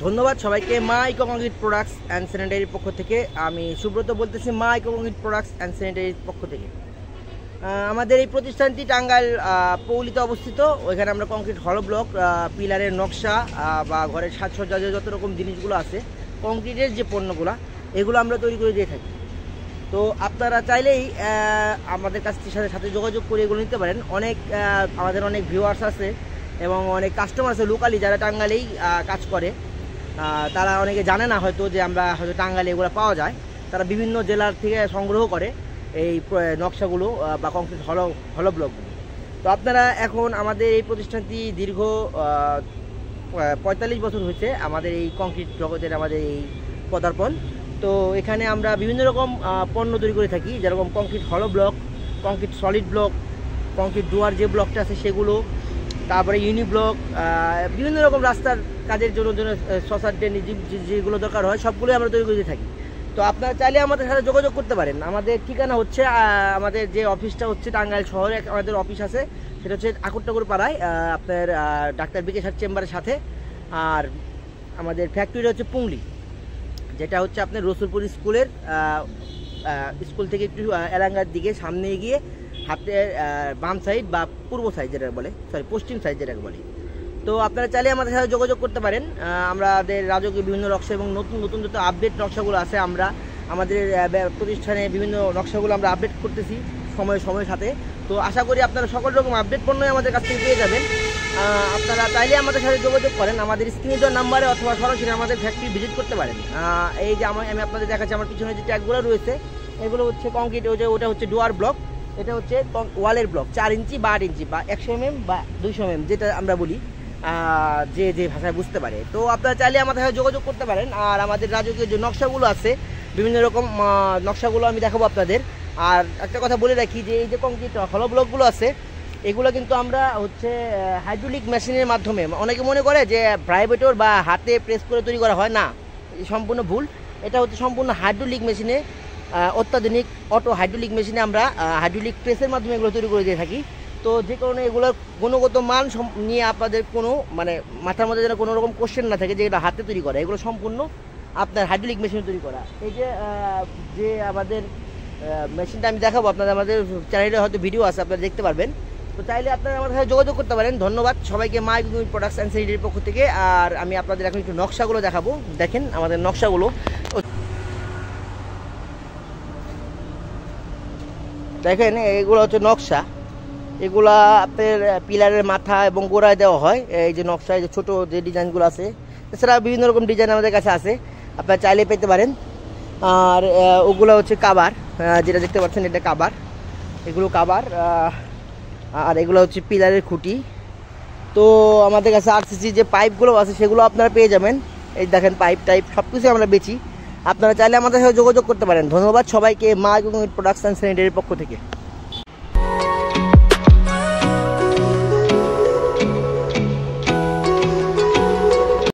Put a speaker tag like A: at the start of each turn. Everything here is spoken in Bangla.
A: ধন্যবাদ সবাইকে। মা ইকো কংক্রিট প্রোডাক্টস অ্যান্ড স্যানিটারির পক্ষ থেকে আমি সুব্রত বলতেছি। মা ইকো কংক্রিট প্রোডাক্টস অ্যান্ড স্যানিটারির পক্ষ থেকে আমাদের এই প্রতিষ্ঠানটি টাঙ্গাইল পৌলিতে অবস্থিত। ওইখানে আমরা কংক্রিট হলো ব্লক, পিলারের নকশা বা ঘরের সাজসজ্জা যত রকম জিনিসগুলো আছে, কংক্রিটের যে পণ্যগুলো, এগুলো আমরা তৈরি করে দিয়ে থাকি। তো আপনারা চাইলেই আমাদের কাছের সাথে যোগাযোগ করে এগুলো নিতে পারেন। আমাদের অনেক ভিউয়ার্স আছে এবং অনেক কাস্টমার আছে লোকালি, যারা টাঙ্গাইলেই কাজ করে। তারা অনেকে জানে না হয়তো যে আমরা হয়তো টাঙ্গাইলে এগুলো পাওয়া যায়। তারা বিভিন্ন জেলার থেকে সংগ্রহ করে এই নকশাগুলো বা কংক্রিট হলো ব্লকগুলো। তো আপনারা এখন আমাদের এই প্রতিষ্ঠানটি দীর্ঘ 45 বছর হয়েছে আমাদের এই কংক্রিট জগতের আমাদের এই পদার্পণ। তো এখানে আমরা বিভিন্ন রকম পণ্য তৈরি করে থাকি, যেরকম কংক্রিট হলো block, concrete solid block, concrete ডুয়ার যে ব্লকটা আছে সেগুলো, তারপরে ইউনি ব্লক, বিভিন্ন রকম রাস্তার কাজের জন্য শসার ড্রেন যেগুলো দরকার হয় সবগুলোই আমরা তৈরি করে থাকি। তো আপনারা চাইলে আমাদের সাথে যোগাযোগ করতে পারেন। আমাদের ঠিকানা হচ্ছে, আমাদের যে অফিসটা হচ্ছে টাঙ্গাইল শহরে আমাদের অফিস আছে, সেটা হচ্ছে আকুরটাকুর পাড়ায়, আপনার ডাক্তার বিকে স্যার চেম্বারের সাথে। আর আমাদের ফ্যাক্টরিটা হচ্ছে পুংলি, যেটা হচ্ছে আপনার রসুলপুর স্কুল থেকে একটু এলাঙ্গার দিকে সামনে এগিয়ে হাতের বাম সাইড বা পূর্ব সাইড যেটা বলে, পশ্চিম সাইড যেটাকে বলি। তো আপনারা চাইলে আমাদের সাথে যোগাযোগ করতে পারেন। আমাদের রাজকীয় বিভিন্ন নকশা এবং নতুন নতুন যত আপডেট নকশাগুলো আছে, আমরা আমাদের প্রতিষ্ঠানে বিভিন্ন নকশাগুলো আমরা আপডেট করতেছি সময়ের সাথে। তো আশা করি আপনারা সকল রকম আপডেট পণ্যই আমাদের কাছ থেকে পেয়ে যাবেন। আপনারা চাইলে আমাদের সাথে যোগাযোগ করেন, আমাদের স্ক্রিনে দেওয়া নাম্বারে অথবা সরাসরি আমাদের ফ্যাক্টরি ভিজিট করতে পারেন। এই যে আমি আপনাদের দেখাচ্ছি, আমার পিছনে যে ট্যাগগুলো রয়েছে, এগুলো হচ্ছে কংক্রিট, ওটা হচ্ছে ডুয়ার ব্লক, এটা হচ্ছে ওয়ালের ব্লক 4 ইঞ্চি বা 8 ইঞ্চি বা 100 mm বা 200 mm, যেটা আমরা বলি যে ভাষায় বুঝতে পারে। তো আপনারা চাইলে আমাদের সাথে যোগাযোগ করতে পারেন। আর আমাদের রাজকীয় যে নকশাগুলো আছে, বিভিন্ন রকম নকশাগুলো আমি দেখাবো আপনাদের। আর একটা কথা বলে রাখি যে এই যে কংক্রিট হলো ব্লকগুলো আছে, এগুলো কিন্তু আমরা হচ্ছে হাইড্রোলিক মেশিনের মাধ্যমে, অনেকে মনে করে যে প্রাইভেটর বা হাতে প্রেস করে তৈরি করা হয়, না, সম্পূর্ণ ভুল। এটা হচ্ছে সম্পূর্ণ হাইড্রোলিক মেশিনে, অত্যাধুনিক অটো হাইড্রোলিক মেশিনে আমরা হাইড্রোলিক প্রেসের মাধ্যমে এগুলো তৈরি করে দিয়ে থাকি। তো যে কারণে এগুলোর গুণগত মান নিয়ে আপনাদের কোনো মাথার মধ্যে যেন কোনো রকম কোশ্চেন না থাকে যে এটা হাতে তৈরি করা, এগুলো সম্পূর্ণ আপনার হাইড্রোলিক মেশিনে তৈরি করা। এই যে আমাদের মেশিনটা আমি দেখাবো আপনাদের, আমাদের চ্যানেলে হয়তো ভিডিও আছে, আপনারা দেখতে পারবেন। তো চাইলে আপনারা আমাদের সাথে যোগাযোগ করতে পারেন। ধন্যবাদ সবাইকে মা ইকো কংক্রিট প্রোডাক্টস অ্যান্ড স্যানিটারির পক্ষ থেকে। আর আমি আপনাদের এখন একটু নকশাগুলো দেখাবো। দেখেন আমাদের নকশাগুলো, দেখেন এগুলো হচ্ছে নকশা। এগুলা আপনার পিলারের মাথা এবং গোড়ায় দেওয়া হয়। এই যে নকশায় যে ছোটো যে ডিজাইনগুলো আছে, এছাড়া বিভিন্ন রকম ডিজাইন আমাদের কাছে আছে, আপনারা চাইলে পেতে পারেন। আর ওগুলো হচ্ছে কাবার, যেটা দেখতে পাচ্ছেন এটা কাবার, এগুলো কাবার। আর এগুলো হচ্ছে পিলারের খুঁটি। তো আমাদের কাছে আরসিসি যে পাইপগুলো আছে সেগুলো আপনারা পেয়ে যাবেন। এই দেখেন পাইপ টাইপ সব কিছু আমরা বেচি। আপনারা চাইলে আমাদের সাথে যোগাযোগ করতে পারেন। ধন্যবাদ সবাইকে মা ইকো কংক্রিট প্রোডাক্টস অ্যান্ড স্যানিটারির পক্ষ থেকে।